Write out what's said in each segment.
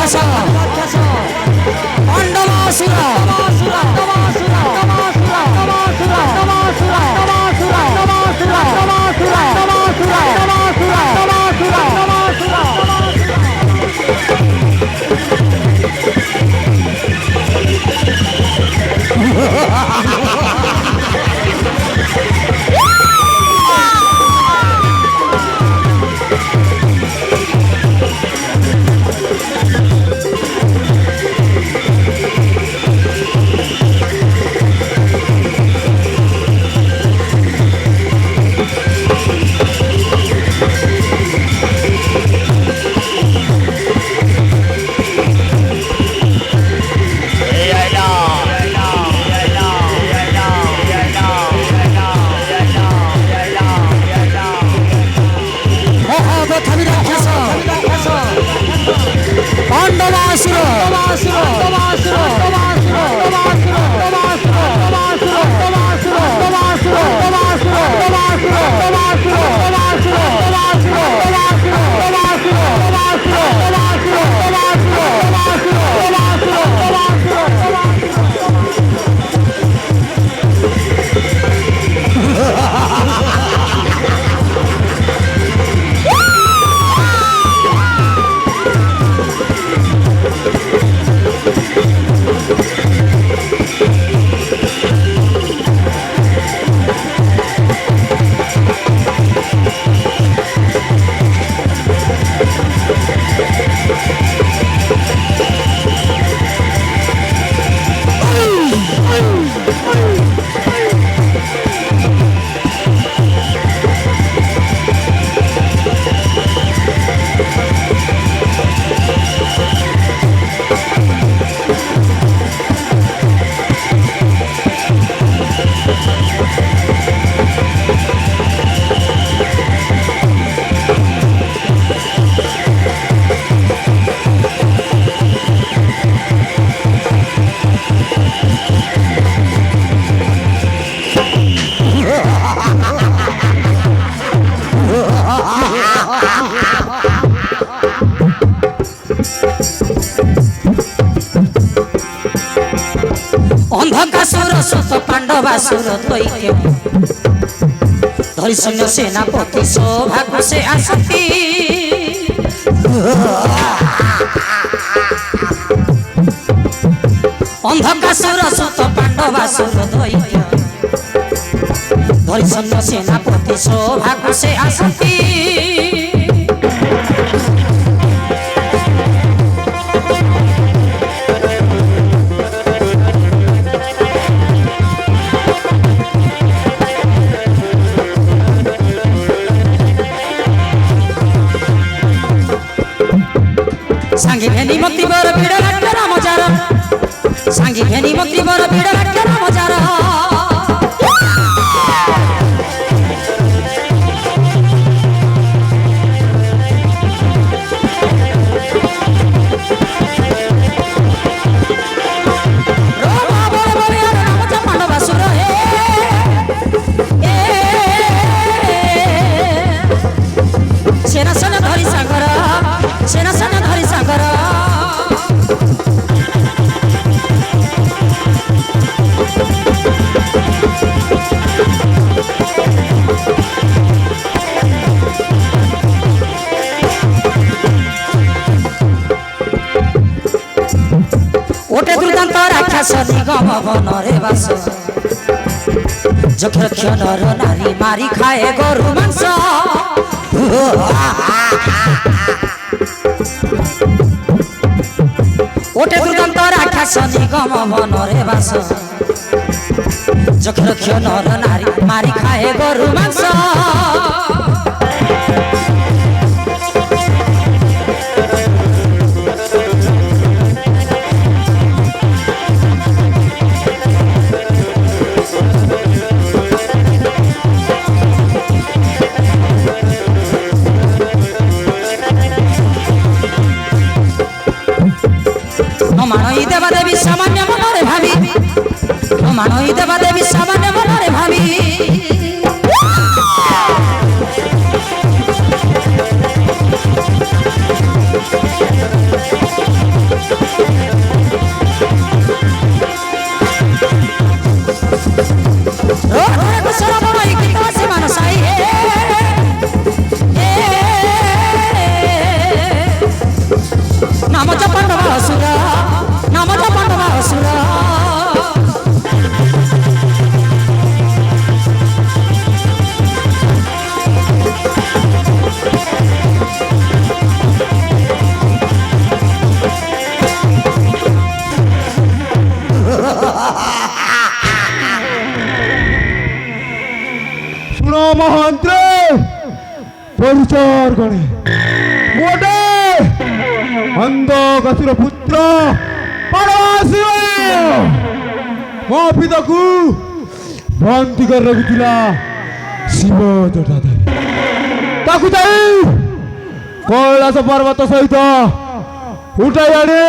রাক্ষস পাণ্ডবাসুর अंधकासुर सुत पांडवासुर दैत्य धरिशून्य सेनापति सौभाग्य से आसती अंधकासुर सुत पांडवासुर दैत्य धरिशून्य सेनापति सौभाग्य से आसती सांगी भेनी मती बर भीड़ रखे राम जार सांगी भेनी मती बर भीड़ रखे राम जार सेना सेना धरी सागर सेना सेना धरी सागर ओटे दुर्दांत राक्षस निगम वन रे बास जक्ष नर नारी मारी खाए गरु मांस ओटे दुर्दांत राक्षस निगम वन रे बास जक्ष नर नारी मारी खाए गरु मांस मानई देवा देवी सामान्य मनरे भावी मानई देवा देवी सामान्य मनरे भावी ମହାନ୍ତେ ପରିଚୟ କରେ ଗୋଟେ ଅନ୍ଧକାଶୀର ପୁତ୍ର ପରମାଶିବ ମୋ ପିତାକୁ ବନ୍ଦୀ କରି ରଖିଥିଲା ଶିବ ଜଟାଧାରୀ। ତାକୁ ଯାଇ କୈଳାସ ପର୍ବତ ସହିତ ଉଠାଇ ଆଣି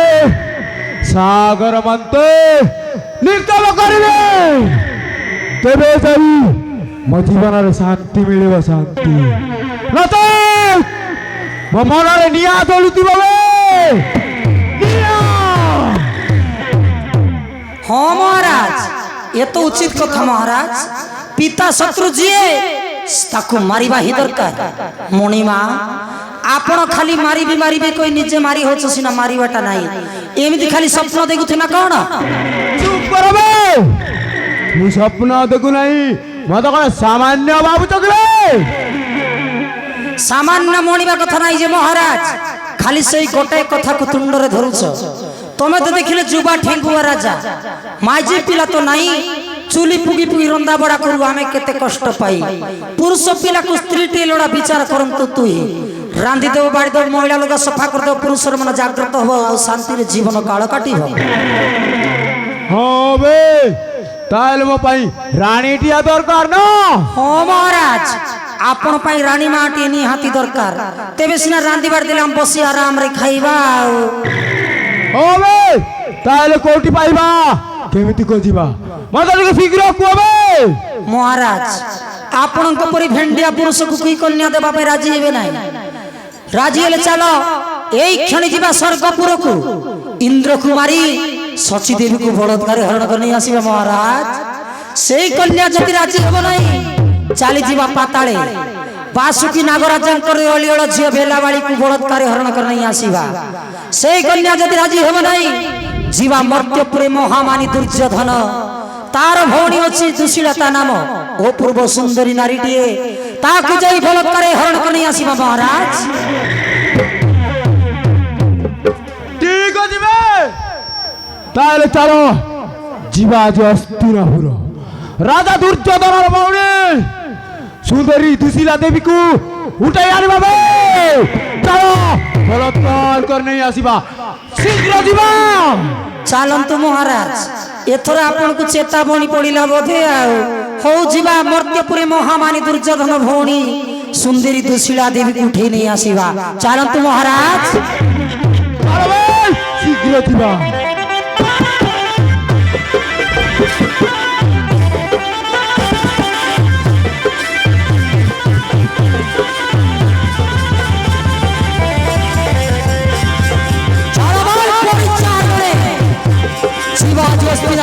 ସାଗର ମନ୍ତେ ନିର୍ତ୍ତମ କରିବେ। ତେବେ ଯାଇ ମୋ ଜୀବନରେ ଶାନ୍ତି ମିଳିବ ଶାନ୍ତି। ନଚେତ୍ ମୋ ମନରେ ନିଆଁ ଜଳୁଥିବ हाँ महाराज ये तो उचित कथा महाराज पिता शत्रु जीए ताकू मारिबा ही दरकार मणिमा आपण खाली मारिबे कोई निजे मारी होछ सिना मारिबाटा नाही एमिति खाली स्वप्न देखुथिना कोन चुप करबे तू स्वप्न देखु नाही मत कोन सामान्य बाबू चकले सामान्य मणिबा कथा नाही जे महाराज खाली सही गोटे कथा को तुंडरे धरुछ तमे तो देखिले जुबा ठेंगुआ राजा माजी पिला तो नहीं चुली पुगी पुगी रंदा बड़ा करू आमे केते कष्ट पाई पुरुष पिला को स्त्री टे लोड़ा विचार करंतु तू ही रांधी देव बाड़ी देव महिला लोग सफा कर दो पुरुष मन जागृत हो और शांति रे जीवन काल काटिबो हां बे ताल मो पाई रानी टिया दरकार न हां महाराज आपण पाई रानी माटी नि हाथी दरकार तेबे सिना रांधी बाड़ी देले हम बसी आराम रे खाइबा ओबे ताले कोटी पाइबा केमिति को जीवा मत टिके शीघ्र कुबे महाराज आपण को परी भेंडिया पुरुष को की कन्या देबा पे राजी हेबे नाही राजी हेले चलो एई क्षणी जीवा स्वर्गपुर को इंद्र कुमारी सची देवी को बलात्कार हरण करनी आसीबा महाराज सेई कन्या जति राजी हेबो नाही चाली जीवा पाताळे बासुकी नागराजंकर अलियळ झियो बेलावाली को बलात्कार हरण करनी आसीबा सेई कन्या जति राजी हेबो नाही जीवा मर्त्यपुरे महामानी दुर्योधन तार भौणी अछि दुशीलता नाम ओ पूर्व सुंदरी नारीटिए ताकु जाई बलात्कार हरण करनी आसीबा महाराज ठीक जिबे ताले चलो जीवा जो अस्तिनापुर राजा दुर्योधन भौणी सुंदरी दुशीला देवी को उठाई आनिबा बे चलो बलात्कार करने आसीबा शीघ्र जीवा चालंतु महाराज एथर आपण को चेतावनी पड़िला बोधे हो जीवा मर्त्यपुरे महामानी दुर्योधन भौणी सुंदरी दुशीला देवी को उठे नहीं आसीबा चालंतु महाराज शीघ्र जीवा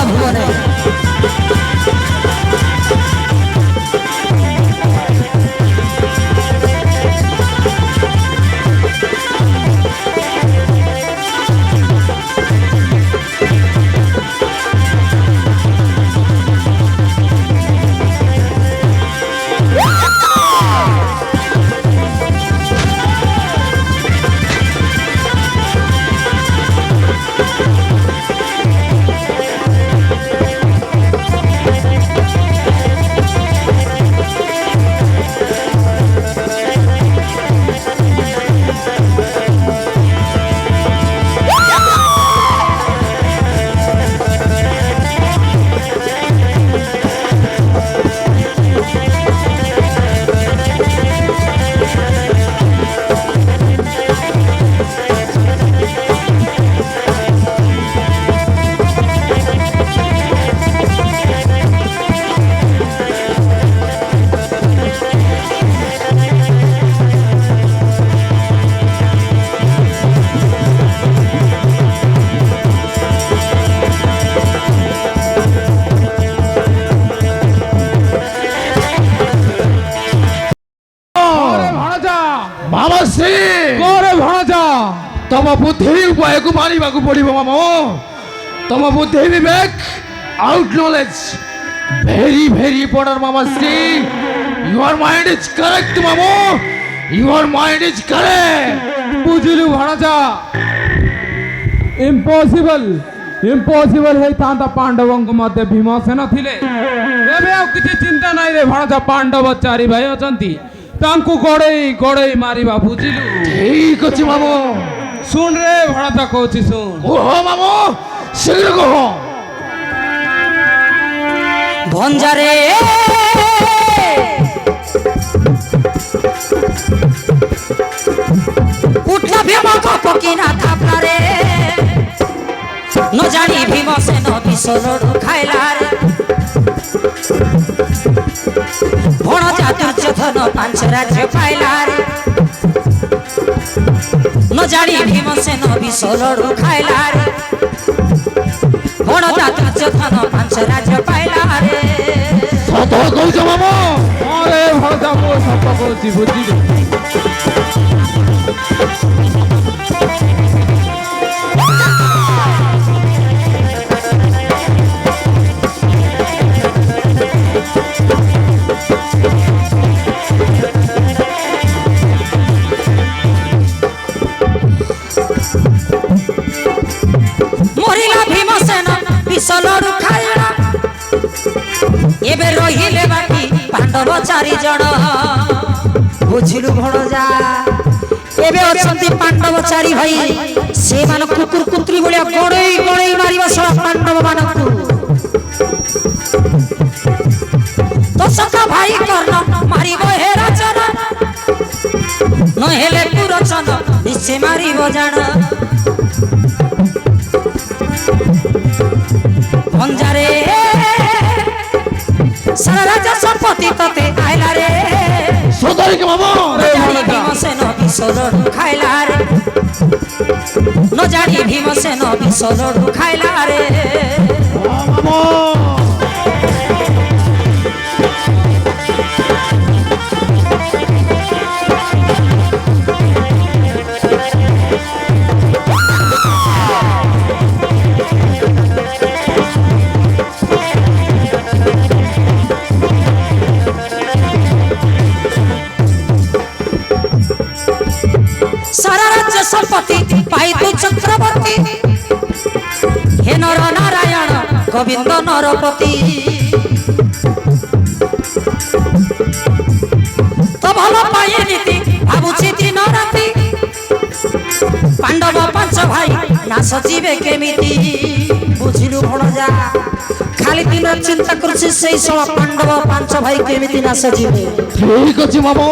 भुवने तम बुद्धि उपाय को मानिबा को पड़िबो मामो तम बुद्धि विवेक आउट knowledge very important mama see your mind is correct momo your mind is correct बुझिलु भाणाजा impossible impossible ହେଇଥାନ୍ତା ପାଣ୍ଡବଙ୍କ ମଧ୍ୟ ଭୀମସେନ ଥିଲେ। ଏବେ ଆଉ କିଛି ଚିନ୍ତା ନାହିଁ ରେ ଭଣଜା, ପାଣ୍ଡବ ଚାରି ଭାଇ ଅଛନ୍ତି, ତାଙ୍କୁ ଗୋଡ଼େଇ ଗୋଡ଼େଇ ମାରିବା, ବୁଝିଲୁ? ଠିକ ଅଛି ମାମୁ। ଶୁଣ ରେ ଭଣଜା କହୁଛି ଶୁଣ। କୁହ ମାମୁ, ଶୀଘ୍ର କୁହ। ଭଞ୍ଜାରେ ଉଠଲା ଭୀମ ପକିନା ଥାପଲାରେ, ନ ଜାଣି ଭୀମସେନ ବିଷରୁ ଖାଇଲାରେ। ଭଣଜା ଦୁର୍ଯ୍ୟୋଧନ ପାଞ୍ଚ ରାଜ୍ୟ ପାଇଲାରେ, ନ ଜାଣି ଭୀମସେନ ବିଷରୁ ଖାଇଲାରେ। ଭଣଜା ଦୁର୍ଯ୍ୟୋଧନ ପାଞ୍ଚ ରାଜ୍ୟ ପାଇଲାରେ। ସତ କହୁଛ ମାମୁ? ଆରେ ଭଣଜା ମୁଁ ସତ କହୁଛି, ବୁଝିଲୁ? মরিলা ভীমসেন বিশলড়ু খাইলা, এবে রহিলে বাকি পাণ্ডব চারি জন। বুঝিলু ভণজা, এবে অছন্তি পাণ্ডব চারি ভাই, সেমান কুকুর কুত্রি ভলিয়া গড়েই গড়েই মারিবা সব পাণ্ডব মানকু। দশকা ভাই কর্ণ মারিব হে রাজন, নহেলে পুরচন নিশ্চয় মারিব জান। ভঞ্জারে সারা রাজ্য সম্পত্তি ততে আইলা রে, সদারি কে মামু? ভীমসেন বিষলড়ু খাইলা রে, ন জানি ভীমসেন বিষলড়ু খাইলা রে। মামু সারা রাজ্য সম্পত্তি পাইতু চক্রবর্তী, হে নর নারায়ণ গোবিন্দ নরপতি। তো ভাল পায়ে নীতি ভাবুছি দিন রাতি, পাণ্ডব পাঁচ ভাই না সচিবে কেমিতি। বুঝিলু ভণজা, খালি দিন চিন্তা করছি সেই সব পাণ্ডব পাঁচ ভাই কেমিতি না সচিবে। ঠিক আছে মামু।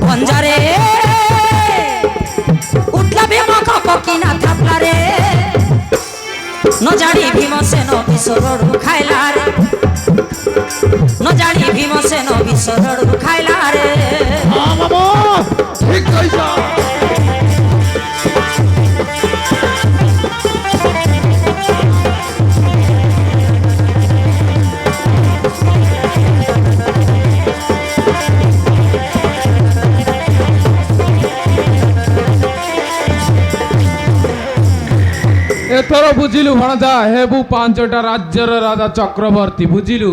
ভঞ্জারে উঠলা ভীম পকিনা থাপলারে, ন জানি ভীমসেন বিষলড়ু খাইলারে, ন জানি ভীমসেন বিষলড়ু খাইলারে। হ্যাঁ মামু, ঠিক কইছ। ଏଥର ବୁଝିଲୁ ଭଣଜା, ହେବୁ ପାଞ୍ଚଟା ରାଜ୍ୟର ରାଜା ଚକ୍ରବର୍ତ୍ତୀ, ବୁଝିଲୁ?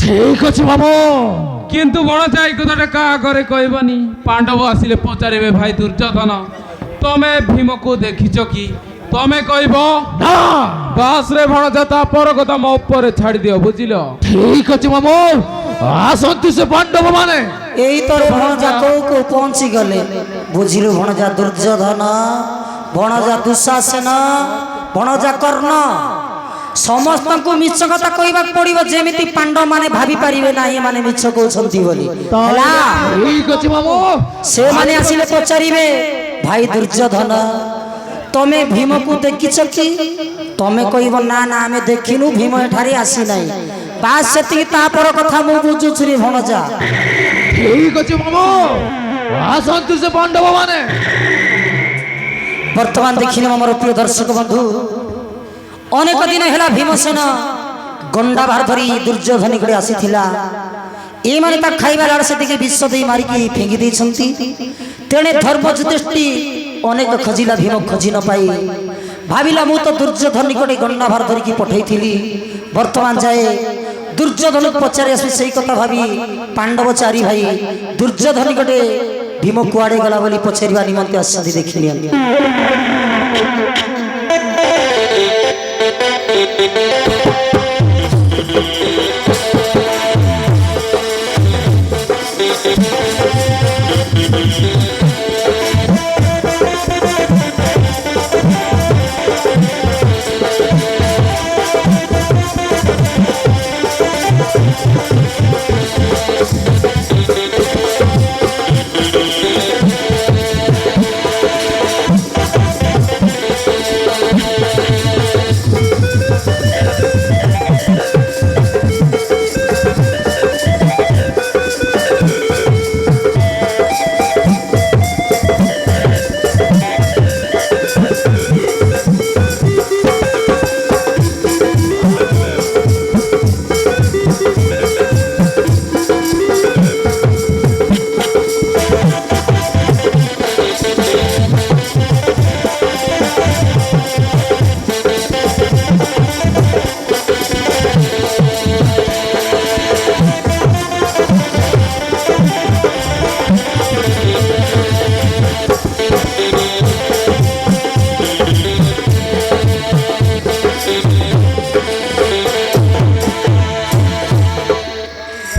ঠিক আছে মামু। কিন্তু ভଣଜା এই কথাটা କାହା ଘରେ କହିବନି। ପାଣ୍ଡବ ଆସିଲେ ପଚାରିବେ, ଭାଇ ଦୁର୍ଯ୍ୟୋଧନ ତମେ ଭୀମକୁ ଦେଖିଛ କି? ତମେ କହିବ না ବାସ ରେ ଭଣଜା, ତାପର କଥା ମୋ ଉପରେ ଛାଡ଼ି ଦିଅ, ବୁଝିଲ? ঠিক আছে মামু। আসন্তু সে পাণ্ডব মানে। এই তোর ভণজা কৌ কৌ পৌঁছি গলে। বুঝিলু ভণজা দুর্যোধন, ভণজা দুঃଶାসନ, ভণজা কর্ণ, ସମସ୍ତଙ୍କୁ ମିଛ କଥା କହିବାକୁ ପଡିବ, ଯେମିତି ପାଣ୍ଡବ ମାନେ ଭାବି ପାରିବେ ନା ଏମାନେ ମିଛ କହୁଛନ୍ତି ବୋଲି। ହେଲା, ঠিক আছে ମାମୁ। ସେମାନେ ଆସିଲେ ପଚାରିବେ, ଭାଇ ଦୁର୍ଯ୍ୟୋଧନ ତମେ ଭୀମକୁ ଦେଖିଛ କି? ତମେ କହିବ ନା ନା ଆମେ ଦେଖିନୁ, ଭୀମ ଏଠାରେ ଆସିନାହିଁ। ବାସ୍ ସେତିକି, ତାପର କଥା ମୁଁ ବୁଝୁଛି ରେ ଭଣଜା। ঠিক আছে মামু। আসন্তু সে পাণ্ডব মানে। ବର୍ତ୍ତମାନ ଦେଖିଲେ ଆମର ପ୍ରିୟ ଦର୍ଶକ ବନ୍ଧୁ, ଅନେକ ଦିନ ହେଲା ଭୀମସେନ ଗଣ୍ଡା ଭାର ଧରି ଦୁର୍ଯ୍ୟୋଧନ ନିକଟରେ ଆସିଥିଲା। ଏମାନେ ତା ଖାଇବା ଲାଳ ସେତିକି ବିଷ ଦେଇ ମାରିକି ଫିଙ୍ଗି ଦେଇଛନ୍ତି। ତେଣେ ଧର୍ମ ଯୁଧିଷ୍ଠି ଅନେକ ଖୋଜିଲା, ଭୀମ ଖୋଜି ନ ପାଇ ଭାବିଲା ମୁଁ ତ ଦୁର୍ଯ୍ୟୋଧନ ନିକଟରେ ଗଣ୍ଡା ଭାର ଧରିକି ପଠେଇଥିଲି, ବର୍ତ୍ତମାନ ଯାଏ ଦୁର୍ଯ୍ୟୋଧନକୁ ପଚାରି ଆସିବି ସେଇ କଥା ଭାବି ପାଣ୍ଡବ ଚାରି ଭାଇ ଦୁର୍ଯ୍ୟୋଧନ ନିକଟରେ ଭୀମ କୁଆଡ଼େ ଗଲା ବୋଲି ପଚାରିବା ନିମନ୍ତେ ଆସିଛନ୍ତି। ଦେଖିଲି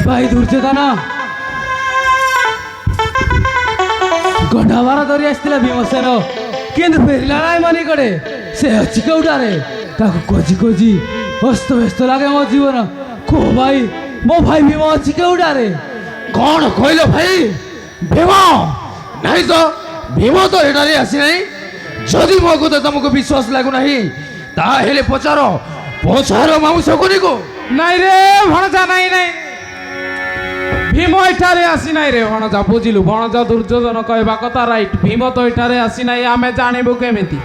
ভাই দুর্যোধন গন্ডাবার ধরি আসছিল ভীমসেন কিন্তু ফেরিলা নাই মনে করে সে ଅଛି କେଉଁଟାରେ ତାକୁ ଖୋଜି ଖୋଜି ଅସ୍ତ ବ୍ୟସ୍ତ ଲାଗେ ମୋ ଜୀବନ କୁହ ଭାଇ ମୋ ଭାଇ ଭୀମ ଅଛି କେଉଁଟାରେ କ'ଣ କହିଲ ଭାଇ? ଭୀମ ନାହିଁ ତ, ଭୀମ ତ ଏଠାରେ ଆସିନାହିଁ। ଯଦି ମୋ କଥା ତମକୁ ବିଶ୍ୱାସ ଲାଗୁନାହିଁ ତାହେଲେ ପଚାର ମାମୁଁ ଶକୁନିକୁ। ନାଇଁ ରେ ଭଣଜା ନାଇଁ ନାଇଁ ଭୀମ ଏଠାରେ ଆସିନାହିଁ ରେ ଭଣଜା ବୁଝିଲୁ ଭଣଜା ଦୁର୍ଯୋଧନ କହିବା କଥା ରାଇଟ୍ ଭୀମ ତ ଏଠାରେ ଆସିନାହିଁ ଆମେ ଜାଣିବୁ କେମିତି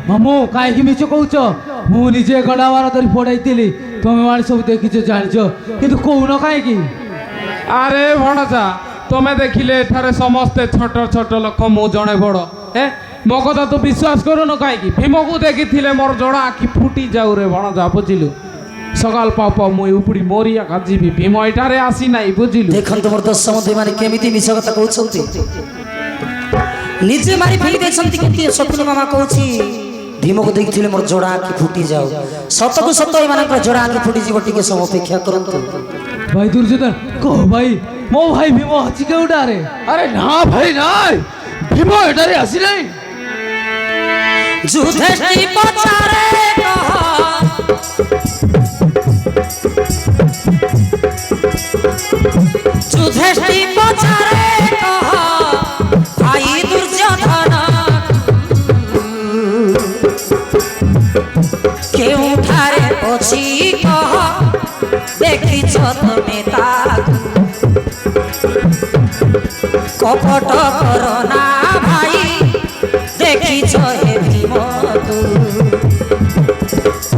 ମାମୁଁ କାହିଁକି ମିଛ କହୁଛ ମୁଁ ନିଜେ ଗଣ୍ଡାବାର ଧରି ପଡ଼ାଇଥିଲି ତମେ ମାନେ ସବୁ ଦେଖିଛ ଜାଣିଛ କିନ୍ତୁ କହୁନ କାହିଁକି ଆରେ ଭଣଜା ତମେ ଦେଖିଲେ ଏଠାରେ ସମସ୍ତେ ଛୋଟ ଛୋଟ ଲୋକ ମୁଁ ଜଣେ ବଡ଼ ମୋ କଥା ତୁ ବିଶ୍ୱାସ କରୁନ କାହିଁକି ଭୀମକୁ ଦେଖିଥିଲେ ମୋର ଜଣ ଆଖି ଫୁଟି ଯାଉ ରେ ଭଣଜା ବୁଝିଲୁ ସକାଳ ପାଉ ପାଉ ମୁଁ ଉପୁଡ଼ି ମରିଆ ଯିବି ଭୀମ ଏଠାରେ ଆସିନାହିଁ ବୁଝିଲୁ ଦେଖନ୍ତୁ ମୋର ଦୋଷ ମଧ୍ୟ ମାନେ କେମିତି ମିଛ କଥା କହୁଛନ୍ତି ନିଜେ ମାରି ଫେଲି ଦେଇଛନ୍ତି କିନ୍ତୁ ଶକୁନି ମାମା କହୁଛି ଭୀମକୁ ଦେଖିଥିଲେ ମୋର ଯୋଡ଼ା ଆଖି ଫୁଟି ଯାଉ ସତକୁ ସତ ଏମାନଙ୍କର ଯୋଡ଼ା ଆଖି ଫୁଟିଯିବ ଟିକେ ସମୟ ଅପେକ୍ଷା କରନ୍ତୁ ଭାଇ ଦୁର୍ଯୋଧନ କହ ଭାଇ ମୋ ଭାଇ ଭୀମ ଅଛି କେଉଁଟାରେ ଆରେ ନା ଭାଇ ନାଇଁ ଭୀମ ଏଠାରେ ଆସିନାହିଁ ଯୁଧିଷ୍ଠିର ପଚାରେ କହ ଯୁଧିଷ୍ଠିର ପଚାରେ କହ ଭାଇ ଦୁର୍ଯୋଧନ କେଉଁଠାରେ ଅଛି କହ ଦେଖିଛ ତମେ ତାକୁ କପଟ କର ନା ଭାଇ ଦେଖିଛ ହେ ଭୀମ ତୁ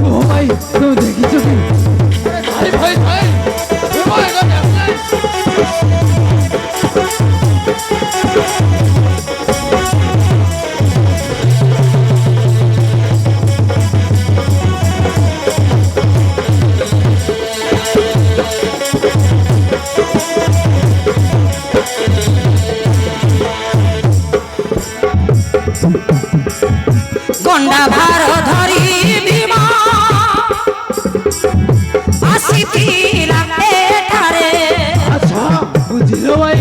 ও ভাই তুমি দেখিছো কি ଭାଇ ଭାଇ ଭାଇ ଭୀମ ଏଠାରେ ଆସିନାହିଁ ଗଣ୍ଡା ଭାର ଧରି ଭୀମ ଆସିଥିଲା ଏଠାରେ আচ্ছা বুঝিলো ভাই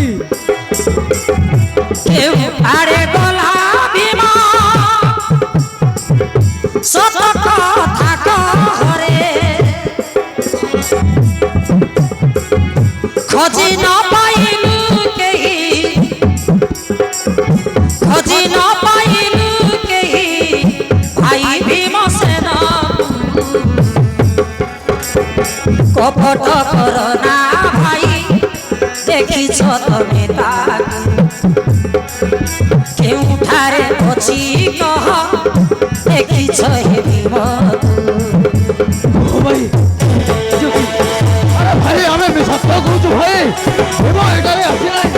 କେଉଁଠାରେ ଗଲା ଭୀମ ସତ କଥା କହରେ ଖୋଜି ନ ପାଇଲୁ କେହି ଖୋଜି ନ ପାଇଲୁ କେହି ଭାଇ ଭୀମସେନ କପଟ କର ନା ଭାଇ ଦେଖିଛ ତମେ ତାକୁ କେଉଁଠାରେ ଅଛି କହ ଦେଖିଛ ହେ ଭୀମ ତୁ ও ভাই ଆରେ ଭାଇ ଆମେ ସତ କହୁଛୁ ଭାଇ ଭୀମ ଏଠାରେ ଆସିନାହିଁ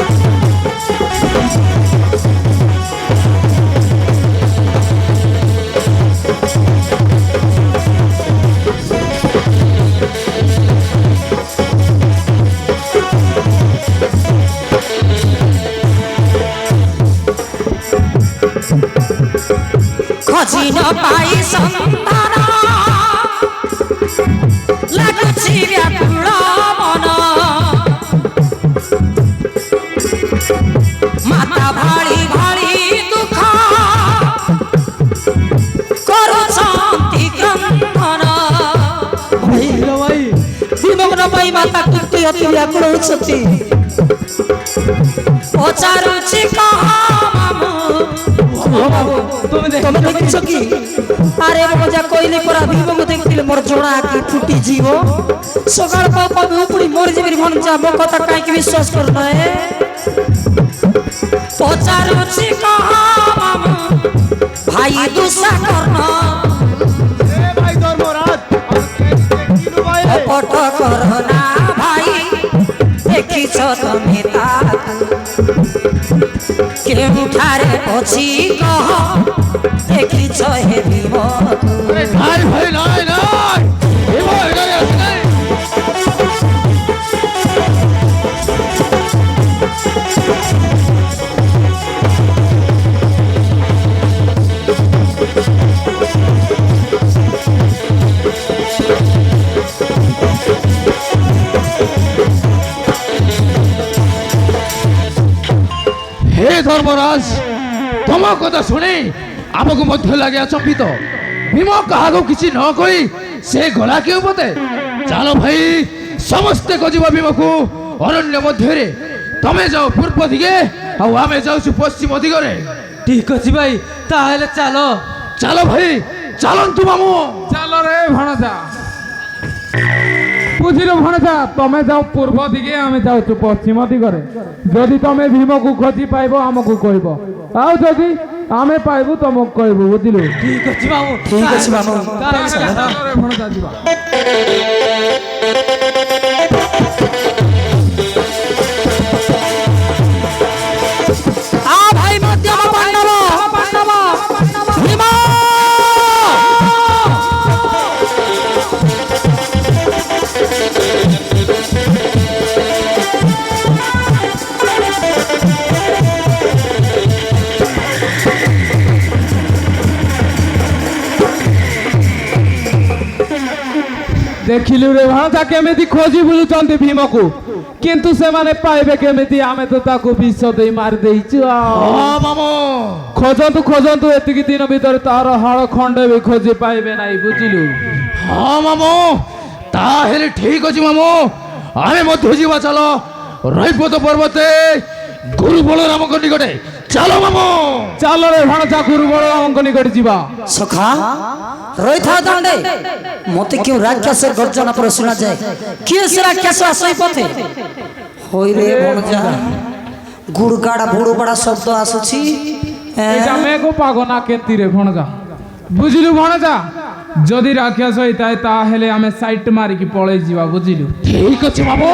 ଖୋଜି ନ ପାଇ ସନ୍ତାନ ଲାଗୁଛି ବ୍ୟାକୁଳ ମନ ମାତା ଭାଳି ଭାଳି ଦୁଃଖ କରୁଛନ୍ତି କ୍ରନ୍ଦନ ଭାଇ ଭୀମଗ୍ନ ପାଇଁ ମାତା କୁନ୍ତି ଅତି ବ୍ୟାକୁଳ ହେଉଛନ୍ତି ପଚାରୁଛି କହ ମାମୁଁ ତମେ ଦେଖିଛ କି? আরে মজা কইলে পরা ভীমকে দেখলে মোর জোড়া আঁকি ফুটি জীব সকাল পাপা উপরি মরে যাবি মন যাব কথা কাইকি বিশ্বাস কর নয় পচারুছি কহ মামু ভাই দুসা করন এ ভাই ধর্মরাজ কিনু ভাই পট কর না ভাই দেখিছ তুমি তাকু কেউঠারে অছি কহ দেখিছ হে ভীমকু নাই ভাই নাই নাই ভীম এখানে আছে নাই হে ধর্মরাজ তোমার কথা শুনে আমাকে মধ্য লাগে আচম্বিত ভীম কাহাকে কিছু ন কই সে গলা কেউ পতে চালো ভাই সমস্তে খোঁজিব ভীমকু অরণ্য মধ্যে তুমি যাও পূর্ব দিকে আর আমি যাচ্ছি পশ্চিম দিগরে ঠিক আছে ভাই তাহলে চালো চালো ভাই চালন্তু মামু চালো রে ভণজা বুঝিল ভণজা তুমি যাও পূর্ব দিকে আমি যাচ্ছি পশ্চিম দিগরে যদি তুমি ভীমকু খোঁজি পাইব আমাকে কইব আর যদি আমি পাইব তোমাকে কইব বুঝিল ঠিক আছে মামু ঠিক আছে মামু চালো রে ভণজা দিবা আ ভাই মধ্যম পাণ্ডব ভীম ଦେଖିଲୁ ରେ ଭଣଜା କେମିତି ଖୋଜି ବୁଲୁଛନ୍ତି ଭୀମକୁ କିନ୍ତୁ ସେମାନେ ପାଇବେ କେମିତି ଆମେ ତ ତାକୁ ବିଷ ଦେଇ ମାରି ଦେଇଛୁ ଆଉ মামু ଖୋଜନ୍ତୁ ଖୋଜନ୍ତୁ ଏତିକି ଦିନ ଭିତରେ ତାର ହାଳ ଖଣ୍ଡେ ବି ଖୋଜି ପାଇବେ ନାହିଁ ବୁଝିଲୁ হ্যাঁ মামু তাহলে ঠিক আছে মামু আমি মধ্য যাওয়া চলো রৈপত পর্বতে গুরু বলরামଙ୍କ নিকটে চলো মামু ଚାଲ ରେ ଭଣଜା ଗୁରୁ ବଳରାମଙ୍କ ନିକଟ ଯିବା সখা রইথা দণ্ডে মতে কেউ রাক্ষসের গর্জনা পরে শোনা যায় কি সে রাক্ষস আসই পথে হইরে বনজা গুড়গাড়া বুড়োপাড়া শব্দ আসুছি ଏଇଟା ମେଘ ପାଗ ନା କେନ୍ତି ରେ ଭଣଜା ବୁଝିଲୁ ଭଣଜା ଯଦି ରାକ୍ଷସ ହେଇଥାଏ ତାହେଲେ ଆମେ ସାଇଟ୍ ମାରିକି ପଳେଇ ଯିବା ବୁଝିଲୁ ঠিক আছে মামু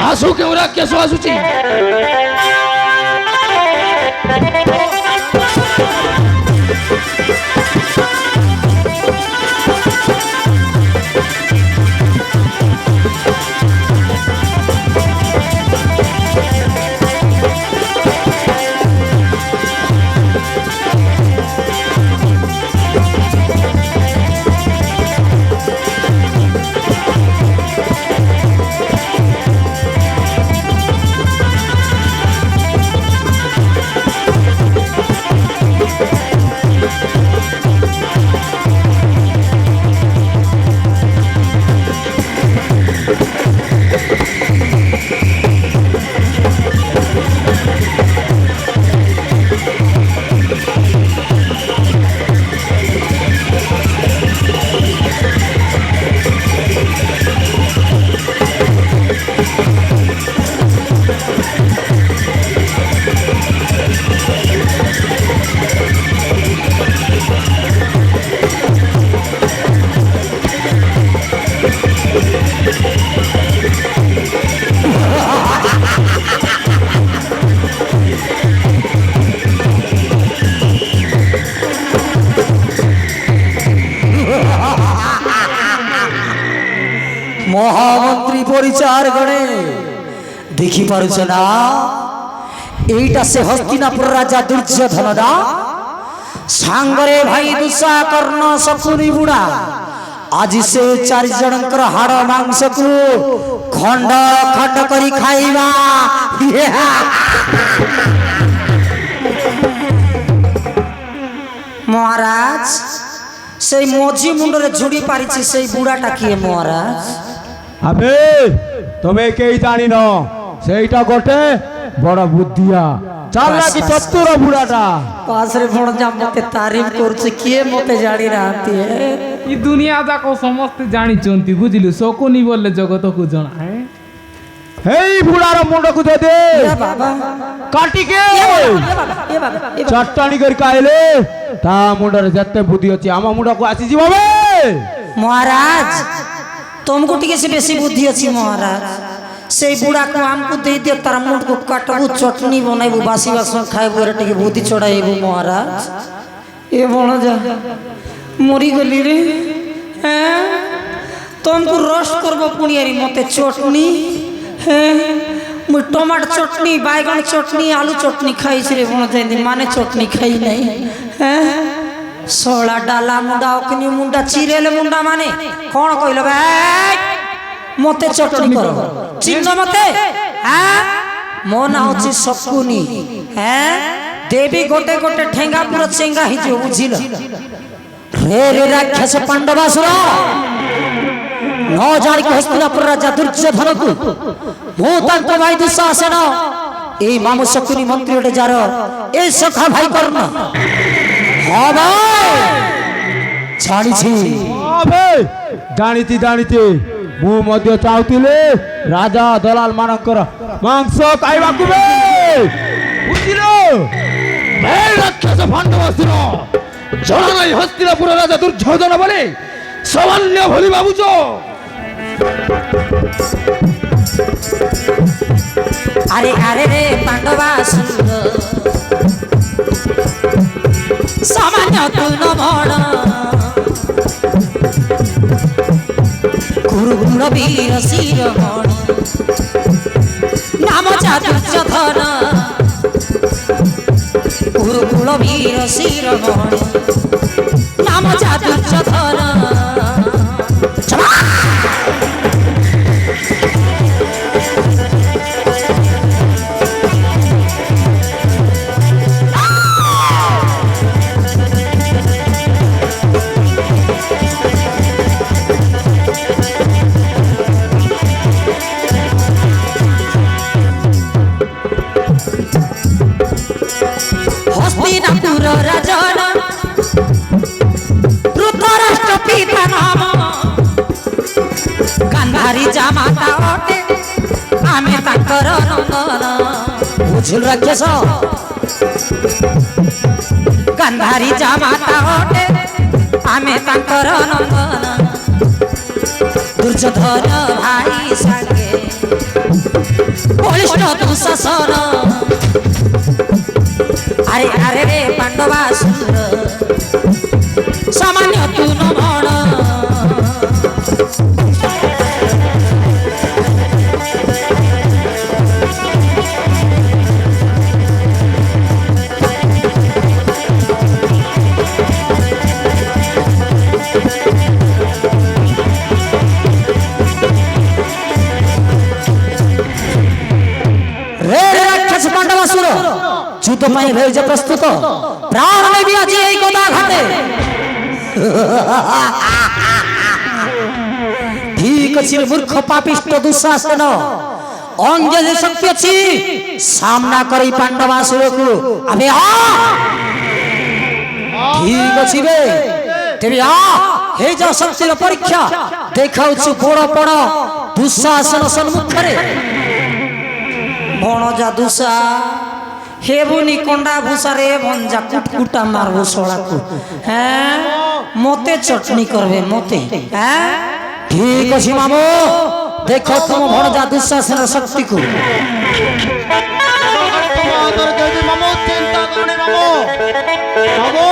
আসু কেউ রাক্ষস আসুছি মহামন্ত্রী পরিচার গণে দেখি পারুছ না এইটা সে হস্তিনাপুর রাজা দুর্যোধন না ସାଙ୍ଗରେ ଭାଇ ଦୁଷା କର୍ଣ୍ଣ ଶକୁନି ବୁଢା ଆଜି ସେ 4 ଜଣଙ୍କର ହାଡ଼ ମାଂସକୁ ଖଣ୍ଡ ଖଣ୍ଡ କରି ଖାଇବା। ମହାରାଜ ସେଇ ମଝି ମୁଣ୍ଡରେ ଝୁଡ଼ି ପାରିଛି ସେଇ ବୁଢାଟା କିଏ ମହାରାଜ? আবে তুমি কেই জানি না সেইটা গোটে বড় বুদ্ধিয়া চালাকি চতুর বুড়াটা। ପାଶରେ ଭଣଜା ମତେ ତାରିଫ କରୁଛି, କିଏ ମତେ ଜାଣି ନାହାନ୍ତି। ଇ ଦୁନିଆ ଯାକ ସମସ୍ତେ ଜାଣିଛନ୍ତି ବୁଝିଲୁ, ଶକୁନି ବୋଲେ ଜଗତକୁ ଜଣା। এই বুড়ার মুন্ডকু দে দে ବାବା কাটিকে ଏ ବାବା চট্টানি করে খাইলে তা মুন্ডরে যেতে বুদ্ধি আছে আমার মুন্ডকু আসিছি ভাবে। ମହାରାଜ ତୁମକୁ ଟିକେ ସେ ବେଶୀ ବୁଦ୍ଧି ଅଛି ମହାରାଜ। ସେଇ ବୁଢାକୁ ଆମକୁ ଦେଇଦିଅ, ତାର ମୁଣ୍ଡକୁ କାଟବୁ, ଚଟଣି ବନାଇବୁ, ବାସି ବାସନ ଖାଇବୁ, ଏରେ ଟିକେ ବୁଦ୍ଧି ଚଢାଇବୁ ମହାରାଜ। ଏ ଭଣଜା ମରିଗଲି ରେ। ତୁମକୁ ରୋଷ୍ଟ କରବ ପୁଣି ଆରି ମତେ ଚଟଣି। ମୁଁ ଟମାଟୋ ଚଟଣି, ବାଇଗଣ ଚଟଣି, ଆଳୁ ଚଟଣି ଖାଇଛି ରେ ଭଣଜା, ମାନେ ଚଟଣି ଖାଇ ନାହିଁ। ଶଳା ଡାଲା ମୁଣ୍ଡା, ଅଗ୍ନି ମୁଣ୍ଡା, ଚିରେଲ ମୁଣ୍ଡା ମାନେ କଣ କହିଲ ଭାଇ? ମତେ ଚଟଣି କର, ଚିହ୍ନ ମତେ? ମୋ ନାଁ ହଉଛି ଶକୁନି। ଦେବୀ ଗୋଟେ ଗୋଟେ ଠେଙ୍ଗା ପୁରା ଚେଙ୍ଗା ହେଇଯିବ, ବୁଝିଲ? ରେ ରେ ରାକ୍ଷସ ପାଣ୍ଡବାସୁର, ନ ଜାଣିକି ହସ୍ତିନାପୁର ରାଜା ଦୁର୍ଯ୍ୟୋଧନକୁ ମୁଁ ତାଙ୍କ ଭାଇ ଦୁଃଶାସନ এই মামু শকুনি মন্ত্রী ওটে যার এই সখা ভাই কর্ণ হবে ছাড়িছি। আবে জানিতি জানিতি মু মধ্য চাউতিলে রাজা দলাল মানকর মাংস খাইবাকু বে বুঝিল। এই রাক্ষস পাণ্ডবাসুর জনা নাই হস্তিনাপুর রাজা দুর্যোধন বলে সামান্য ভুলি ভাবুছ? আরে আরে রে পাণ্ডবাসুর সামান্য তুল ভণ কুরুগুণ বীর শিরোমণি নাম চাতুর্যধন কুরুগুণ বীর শিরোমণি নাম চাতুর্যধন। হস্তিনাপুর রাজন ধৃতরাষ্ট্র পিতা নাম গান্ধারী জামাতা অটে আমি তাঙ্কর নন্দন। বুঝিল রাক্ষস? গান্ধারী জামাতা অটে আমি তাঙ্কর নন্দন। দুর্যোধন ভাই সাঙ্গে বলিষ্ঠ দুঃশাসন। আরে আরে রে পাণ্ডবাসুর সামান্য তুন ভণ রে রাক্ষস পাণ্ডবাসুর যুদ্ধ পাই হয়েছে প্রস্তুত, প্রাণ নেবি আজি এই কথা ঘাটে। ঠিক আছে মূর্খ পাপিষ্ট দুঃশাসন, অঙ্গে যে শক্তি ଅଛି সামনা করি পাণ্ডবাসুরକୁ আবে ঠিক ଅଛି বে তেবে হেই যা শক্তির পরীক্ষা দেখাউଛୁ বড় বড় দুঃশাসন সম্মুখରେ। বণজা দুঃশা হেবুনি কন্ডা ভূষারে ভঞ্জা কুটকুটা মারবো শোড়াকু। হ্যাঁ মতে চটনি করবে মতে। হ্যাঁ ঠিক আছে মামু, দেখো তুম ভণজা দুঃশাসনের শক্তিকু। মামু চিন্তা করনি মামু মামু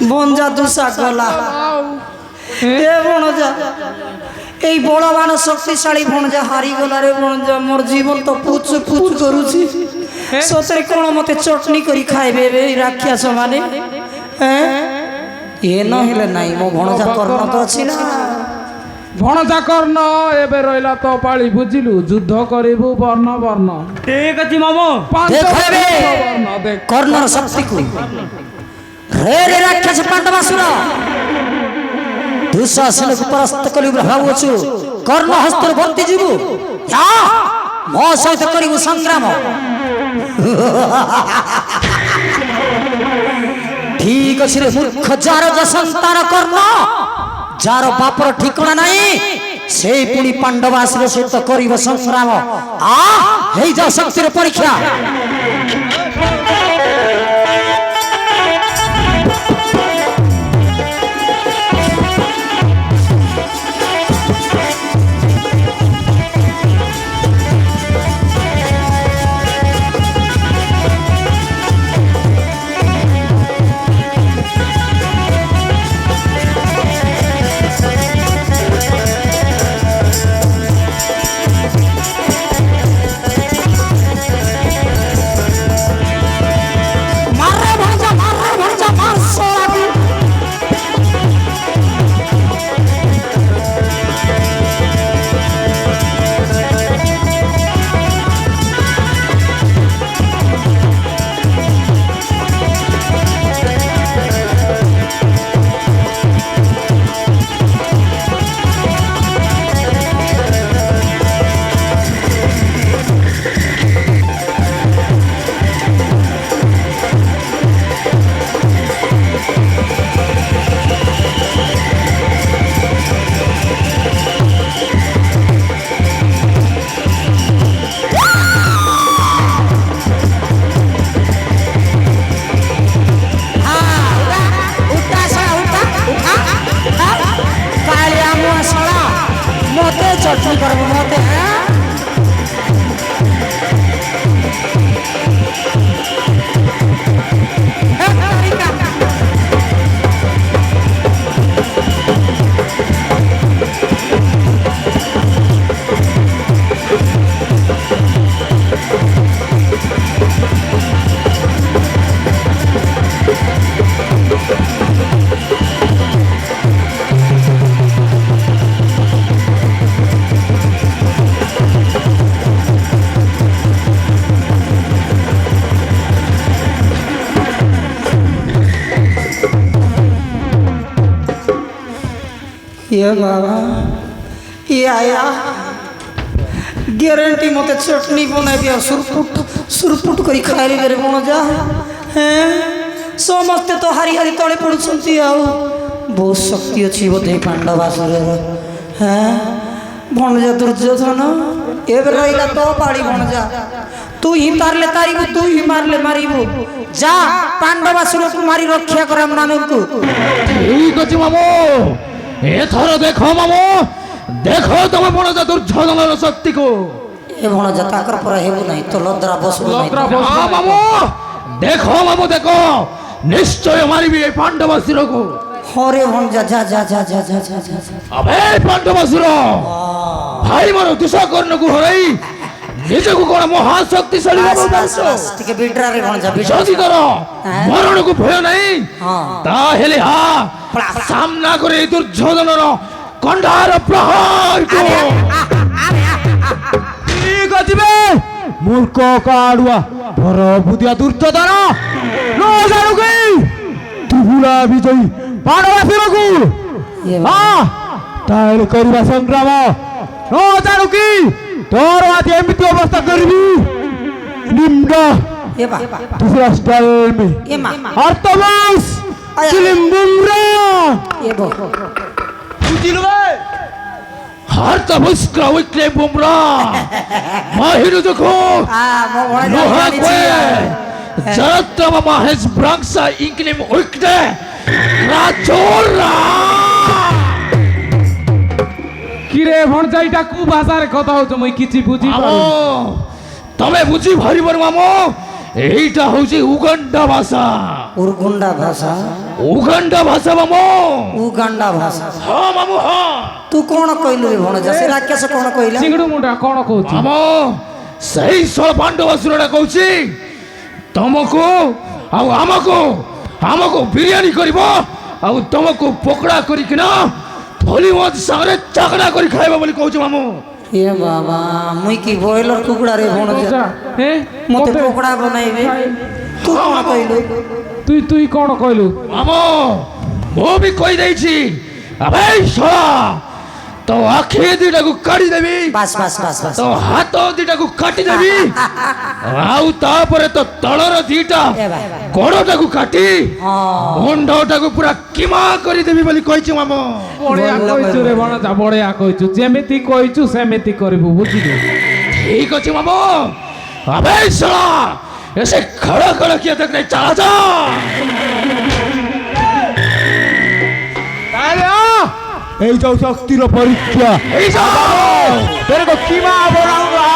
বঞ্জা দুসা গলা এ বনজা এই বড়বান শক্তিশালী ভণজা হারিগলা রে ভণজা মোর জীবন তো পুচ পুচ করুছি সତରେ কোন মতে চটনি করি খাইবে এই রাক্ষস মানে হ্যাঁ এ নহিলে নাই মো ভণজা কর্ণ তো ଅଛି না ভণজা কর্ণ ଏବେ ରହିଲା ତ ପାଳି ବୁଝିଲୁ ଯୁଦ୍ଧ କରିବୁ ବର୍ଣ୍ଣ ବର୍ଣ୍ଣ ঠিক আছে মামু ଦେଖ ଏବେ ବର୍ଣ୍ଣ ଦେଖ କର୍ଣ୍ଣର ଶକ୍ତିକୁ ରେ ରେ ରାକ୍ଷସ ପାଣ୍ଡବାସୁର ଦୁଃଶାସନକୁ ପରାସ୍ତ କରି ଭାବୁଛୁ କର୍ଣ୍ଣ ହସ୍ତରେ ବର୍ତ୍ତି ଯିବୁ ଯା ମୋ ସହିତ କରିବୁ ସଂଗ୍ରାମ ଠିକ ଅଛି ରେ ମୂର୍ଖ ଯାର ସନ୍ତାନ କର୍ଣ୍ଣ ଯାର ବାପର ଠିକଣା ନାହିଁ সেই পুଣି ପାଣ୍ଡବାସୁର ସହିତ କରିବ ସଂଗ୍ରାମ ହେଇଯାଉ ଶକ୍ତିର ପରୀକ୍ଷା চটনি করবো মতে ये बाबा ये आया ग्यारंटी मते चटनी बनाबी सुरपुट सुरपुट करी खाइबे रे भणजा हैं समस्त तो हरी हरी तळे पडुछंती आ बहुत शक्ति अछि बोधे पांडवासुर हैं भणजा दुर्योधन एबे रहिला तो पाड़ी भणजा तू ही तारले तारिबु तू ही मारले मारिबु जा पांडवासुर को मारी रक्षा कर मानकु ঠিক আছে মামু এথর দেখো মামু দেখো তোমার বড়জা দুর্যোধনের শক্তিকে ए भणजा ताकर पर हेबु नाही तो लद्रा बसबु नाही মামু দেখো মামু দেখো নিশ্চয় মারিবি এই পাণ্ডবাসুরকে हरे भणजा जा जा जा जा जा जा जा আবে পাণ্ডবাসুর ভাই মোর দুঃশাকর্ণকে হরাই নিজেকে কোন মহা শক্তিশালী बस ভাবে बस बस टिके बिटरा रे भणजा যদি তোর মরণকে ভয় নাই हां তাহলে সামনা করে এই দুর্যোধনের কণ্ঠার প্রহার কর ঠিক আছে বে মূর্খ কাড়ুয়া বড় বুদিয়া দুর্যোধন ন জানো কি তুহুলা বিজয়ী পাণ্ডবাসুরকু ये তাহলে করিবা সংগ্রাম ন জানো কি তোর আজ এমতি অবস্থা করবি নিম্ন ये बा তুই স্টাইল ये मा অর্থবাস চিলিম্বুমরা ये बो বুঝিল বে হারতা মুস্করা উইকলে বুমরা মাহিরু দেখো आ मो भणजा লোহা जानी কয়ে छी জরতম মাহেশ ব্রাংসা ইংলিম উইকলে রাজোরা কি রে ভণজা এটা কু ভাষার কথা হচ্ছে মই কিছু বুঝি মামু পারি তবে বুঝি ভারিবর মামু এইটা হচ্ছে উগান্ডা ভাষা उरगुंडा भाषा ଉଗାଣ୍ଡା ଭାଷା ମାମୁଁ। ଉଗାଣ୍ଡା ଭାଷା। ହଁ ମାମୁଁ ହଁ। ତୁ କଣ କହିଲୁ ରେ ଭଣଜା? ସେ ରାକ୍ଷସ କଣ କହିଲା? ଚିଙ୍ଗଡୁ ମୁଣ୍ଡା କଣ କହୁଛି? ମାମୁଁ ସେଇ ଷୋଳ ପାଣ୍ଡବ ସୁରଟା କହୁଛି ତମକୁ ଆଉ ଆମକୁ ବିରିୟାନୀ କରିବ ଆଉ ତମକୁ ପକୋଡା କରିକିନା ଫଲି ମଦ ସାଙ୍ଗରେ ଚାକଡ଼ା କରି ଖାଇବ ବୋଲି କହୁଛି ମାମୁଁ। ଏ ବାବା ମୁଇଁ କି ବ୍ରଏଲର କୁକୁଡ଼ା ରେ ଭଣଜା? ହେ ମତେ ପକୋଡା ବନାଇବେ? ତୁ କଣ କହିଲୁ? তুই କଣ କହିଲୁ? ମାମୁଁ ମୁଁ ବି କହିଦେଇଛି ଆବେ ଶଳା ତୋ ଆଖି ଦିଟାକୁ କାଢିଦେବି, ବାସ୍ ବାସ୍ ବାସ୍ ବାସ୍। ତୋ ହାତ ଦିଟାକୁ କାଟିଦେବି ଆଉ ତାପରେ ତ ତଳର ଦିଟା ଗୋଡଟାକୁ କାଟି ମୁଣ୍ଡଟାକୁ ପୁରା କିମା କରିଦେବି ବୋଲି କହିଛି ମାମୁ। ବଢିଆ କହିଛୁ ରେ ଭଣଜା, ବଢିଆ କହିଛୁ। ଯେମିତି କହିଛୁ ସେମିତି କରିବୁ, ବୁଝିଲୁ? ঠিক আছে মামু। আবে শালা এসে খড়া খড়া কিয়া দেখলে চালা যা। এই যাও শক্তির পরীক্ষা। এই যা तेरे को कीमा बनाऊंगा।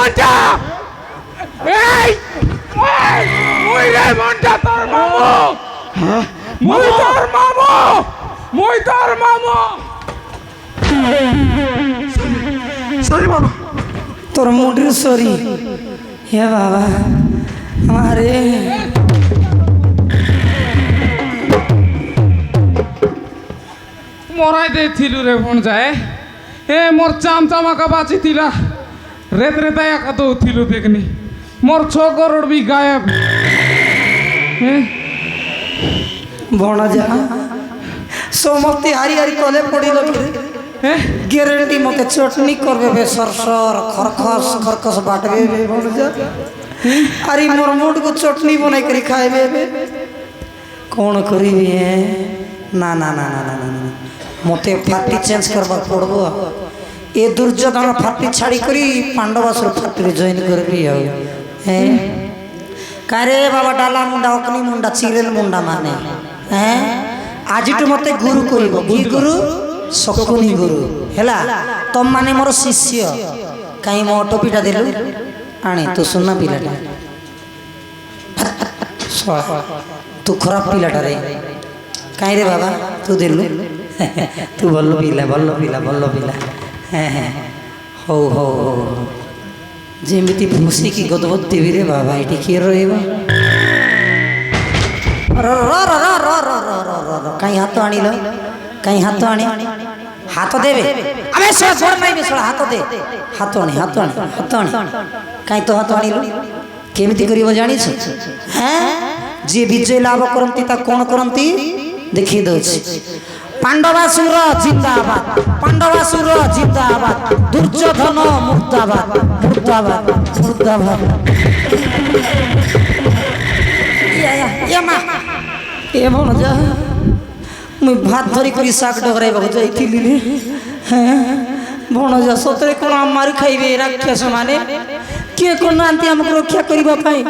মন্টা এই মুই রে মন্টা তোর মামু মুই তোর মামু মুই তোর মামু সরি বাবা তোর মুডির সরি হে বাবা আরে মরাই দেছিলু রে ফোন যায় এ মোর চামচামাকা বাঁচিতিলা রেত রেতায় একা তো উঠিলু দেখনি মোর 6 করোড় বি গায়েব ভণজা সমস্তে হারি হারি কলে পড়িল গ্যারেন্টি মতে চটনি করবে বে সরসর খরখস খরখস বাটবে বে ভণজা আরে মোর মুডকু চটনি বনাই করি খাইবে বে কোন করিবি না না না না না না মতে ফাটি চেঞ্জ করবা পড়বো এ দুর্যোধন ফাটি ছাড়ি করি পাণ্ডবাসুর ফাটিরে জয়েন করবি আর হ্যাঁ কারে বাবা ডালা মুন্ডা অগ্নি মুন্ডা চিরেল মুন্ডা মানে হ্যাঁ আজিটু মতে গুরু করিব কি গুরু শকুনি গুরু হেলা তম মানে মোর শিষ্য কাই মো টপিটা দেলু আনি তু সুন্না পিলাটা তু খরাপ পিলাটা রে কাই রে বাবা তু দেলু তু বলল পিলা হ্যাঁ হ্যাঁ হଉ ହଉ ଯେମିତି ଭୁସିକି ଗଦବଦ ଦେବି ରେ ବାବା ଏଠି କିଏ ରହିବ କାହିଁ ହାତ ଆଣିଲ କାହିଁ ହାତ ଆଣି ହାତ ଦେବେ ଆମେ ସେ ଗୋଡ଼ ନାଇଁ ବେଶଳ ହାତ ଦେ ହାତ ଆଣି କାହିଁ ତ ହାତ ଆଣିଲୁ କେମିତି କରିବ ଜାଣିଛ হ্যাঁ ଯିଏ ବିଜୟ ଲାଭ କରନ୍ତି ତା କ'ଣ କରନ୍ତି ଦେଖି ଦଉଛି পাণ্ডবাসুর জিন্দাবাদ পাণ্ডবাসুর জিন্দাবাদ দুর্যোধন মুর্দাবাদ মুর্দাবাদ মুর্দাবাদ এ ভণজা মুই ভাত ধরি করে শাক ডগরাইବାକୁ যাইଥିଲି হ্যাঁ ভণজা সତରେ କ'ଣ ମାରି ଖାଇବେ ରାକ୍ଷସ ମାନେ କିଏ କରୁନାହାନ୍ତି ଆମକୁ ରକ୍ଷା କରିବା ପାଇଁ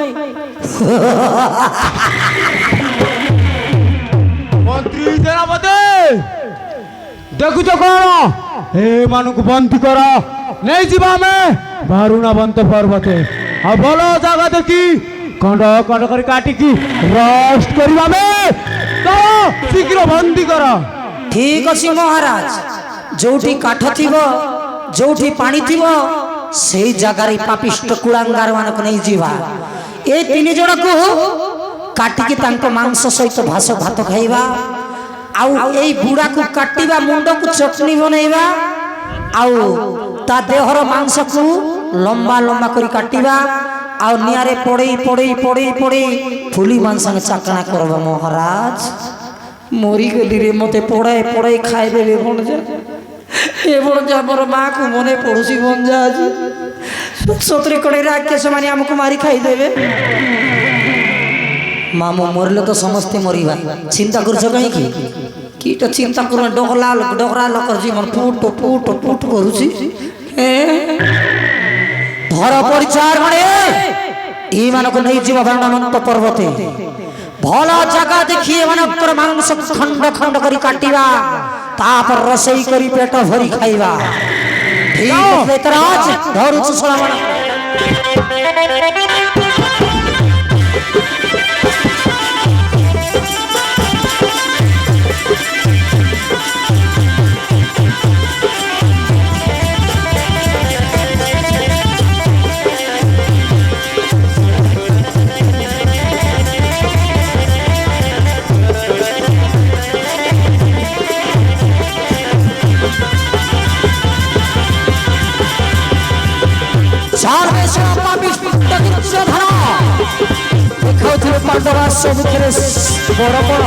মন্ত্রী সেনাপতি দেখুছ কোন এମାନଙ୍କୁ বন্দী কর নেই ଯିବା ଆମେ ବାରୁଣାବନ୍ତ ପର୍ବତେ ଆଉ ଭଲ ଜାଗା ଦେଖି ଖଣ୍ଡ ଖଣ୍ଡ କରି କାଟିକି ରୋଷ୍ଟ କରିବା ଆମେ ତ ଶୀଘ୍ର ବନ୍ଦୀ କର ଠିକ ଅଛି ମହାରାଜ ଯୋଉଠି କାଠ ଥିବ ଯୋଉଠି ପାଣି ଥିବ ସେଇ ଜାଗାରେ ପାପିଷ୍ଟ କୁଳାଙ୍ଗାର ମାନଙ୍କୁ ନେଇ ଯିବା ଏ ତିନି ଜଣକୁ କାଟିକି ତାଙ୍କ ମାଂସ ସହିତ ଭାତ ଖାଇବା ଆଉ ଏଇ ବୁଢ଼ାକୁ କାଟିବା ମୁଣ୍ଡକୁ ଚଟଣି ବନେଇବା ଆଉ ତା ଦେହର ମାଂସକୁ ଲମ୍ବା ଲମ୍ବା କରି କାଟିବା ଆଉ ନିଆଁରେ ପୋଡ଼େଇ ପୋଡ଼େଇ ପୋଡ଼େଇ ପୋଡ଼େଇ ଫୁଲି ମାଂସକୁ ଚାକଣା କରିବା ମହାରାଜ ମରିଗଲି ରେ ମତେ ପୋଡ଼ାଏ ପୋଡ଼ାଇ ଖାଇଦେବେ ଭଣଜା ଏ ଭଣଜା ମୋର ମାଆକୁ ମନେ ପଡ଼ୁଛି ଭଣଜା ଆଜି ସତରେ କଡ଼େ ରାକ୍ଷସ ମାନେ ଆମକୁ ମାରି ଖାଇଦେବେ ମାମୁ ମରିଲେ ତ ସମସ୍ତେ ମରିବା ଚିନ୍ତା କରୁଛ କାହିଁକି କିଟା ଚିନ୍ତା କରୁ ଡଗରା ଲୋକର ଜୀବନ ପୁଟ ପୁଟ ପୁଟ କରୁଛି ଧର ପରିଚାର ମାନେ ଏମାନଙ୍କୁ ନେଇଯିବ ବାରୁଣାବନ୍ତ ପର୍ବତେ ଭଲ ଜାଗା ଦେଖି ଏମାନଙ୍କର ମାଂସ ଖଣ୍ଡ ଖଣ୍ଡ କରି କାଟିବା ତାପରେ ରୋଷେଇ କରି ପେଟ ଭରି ଖାଇବା ଠିକ ରାଜ ଧରୁଛୁ ଶଳାମଣ পাণ্ডবা সম্মুখে বড় বড়